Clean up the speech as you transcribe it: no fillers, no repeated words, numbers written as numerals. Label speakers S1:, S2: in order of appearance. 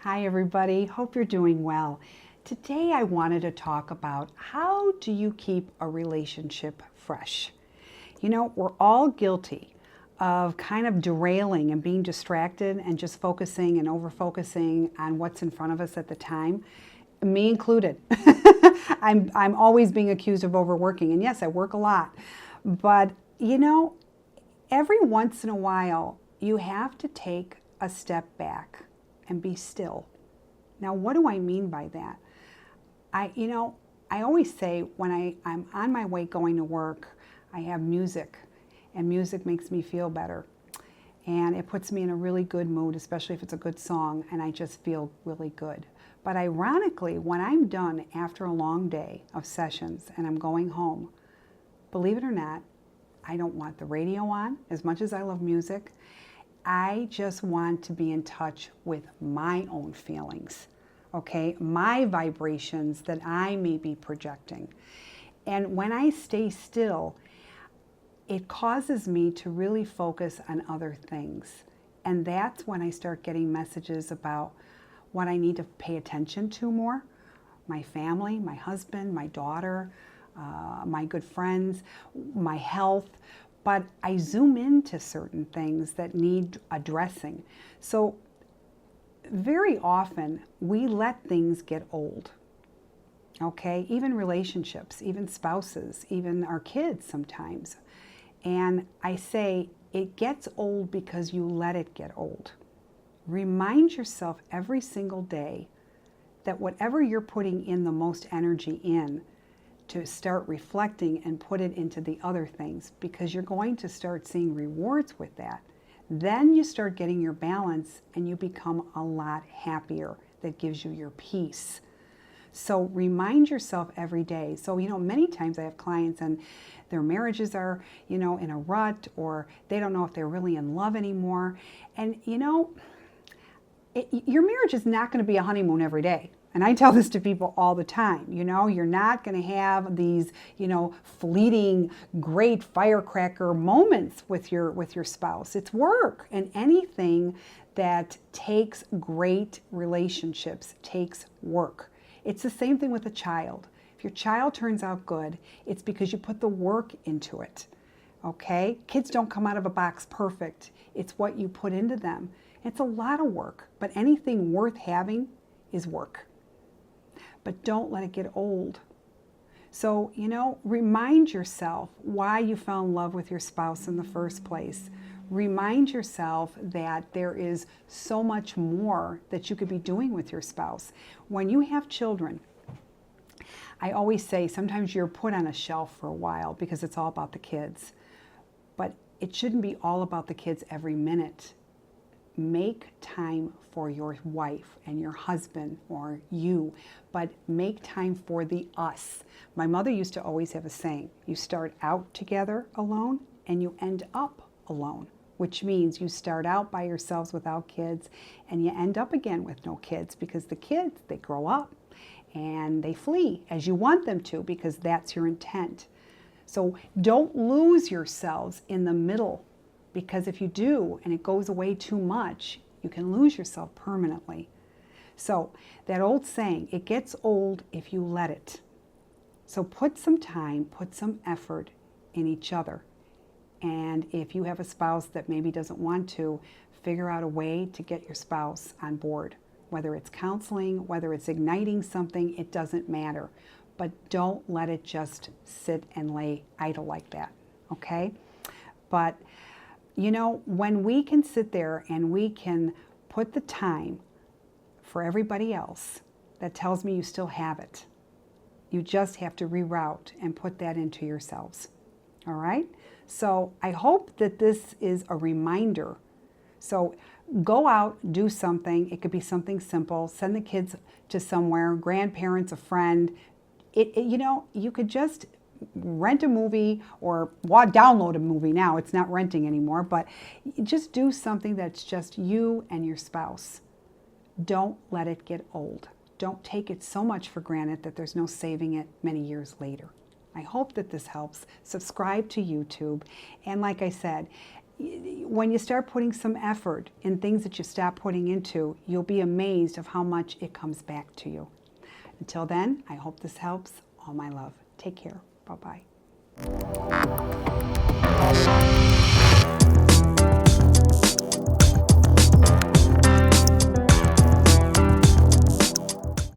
S1: Hi everybody, hope you're doing well. Today I wanted to talk about how do you keep a relationship fresh? You know, we're all guilty of kind of derailing and being distracted and just focusing and over focusing on what's in front of us at the time, me included. I'm always being accused of overworking, and yes, I work a lot. But you know, every once in a while, you have to take a step back and be still. Now, what do I mean by that? I always say when I'm on my way going to work, I have music, and music makes me feel better. And it puts me in a really good mood, especially if it's a good song, and I just feel really good. But ironically, when I'm done after a long day of sessions and I'm going home, believe it or not, I don't want the radio on as much as I love music. I just want to be in touch with my own feelings, okay? My vibrations that I may be projecting. And when I stay still, it causes me to really focus on other things. And that's when I start getting messages about what I need to pay attention to more. My family, my husband, my daughter, my good friends, my health. But I zoom into certain things that need addressing. So very often we let things get old, okay? Even relationships, even spouses, even our kids sometimes. And I say it gets old because you let it get old. Remind yourself every single day that whatever you're putting in the most energy in, to start reflecting and put it into the other things, because you're going to start seeing rewards with that. Then you start getting your balance and you become a lot happier. That gives you your peace. So remind yourself every day. So, many times I have clients and their marriages are, in a rut, or they don't know if they're really in love anymore. And, your marriage is not going to be a honeymoon every day. And I tell this to people all the time, you're not going to have these, fleeting, great firecracker moments with your spouse. It's work. And anything that takes great relationships takes work. It's the same thing with a child. If your child turns out good, it's because you put the work into it. Okay? Kids don't come out of a box perfect. It's what you put into them. It's a lot of work, but anything worth having is work. But don't let it get old. So, remind yourself why you fell in love with your spouse in the first place. Remind yourself that there is so much more that you could be doing with your spouse. When you have children, I always say sometimes you're put on a shelf for a while because it's all about the kids. But it shouldn't be all about the kids every minute. Make time for your wife and your husband or you, but make time for the us. My mother used to always have a saying, you start out together alone and you end up alone, which means you start out by yourselves without kids and you end up again with no kids, because the kids, they grow up and they flee as you want them to, because that's your intent. So don't lose yourselves in the middle, because if you do and it goes away too much, you can lose yourself permanently. So that old saying, it gets old if you let it. So put some time, put some effort in each other. And if you have a spouse that maybe doesn't want to, figure out a way to get your spouse on board. Whether it's counseling, whether it's igniting something, it doesn't matter. But don't let it just sit and lay idle like that, okay? But when we can sit there and we can put the time for everybody else, that tells me you still have it. You just have to reroute and put that into yourselves. All right? So I hope that this is a reminder. So go out, do something. It could be something simple. Send the kids to somewhere, grandparents, a friend. You could just rent a movie or download a movie now. It's not renting anymore, but just do something that's just you and your spouse. Don't let it get old. Don't take it so much for granted that there's no saving it many years later. I hope that this helps. Subscribe to YouTube. And like I said, when you start putting some effort in things that you stop putting into, you'll be amazed of how much it comes back to you. Until then, I hope this helps. All my love. Take care. Bye-bye.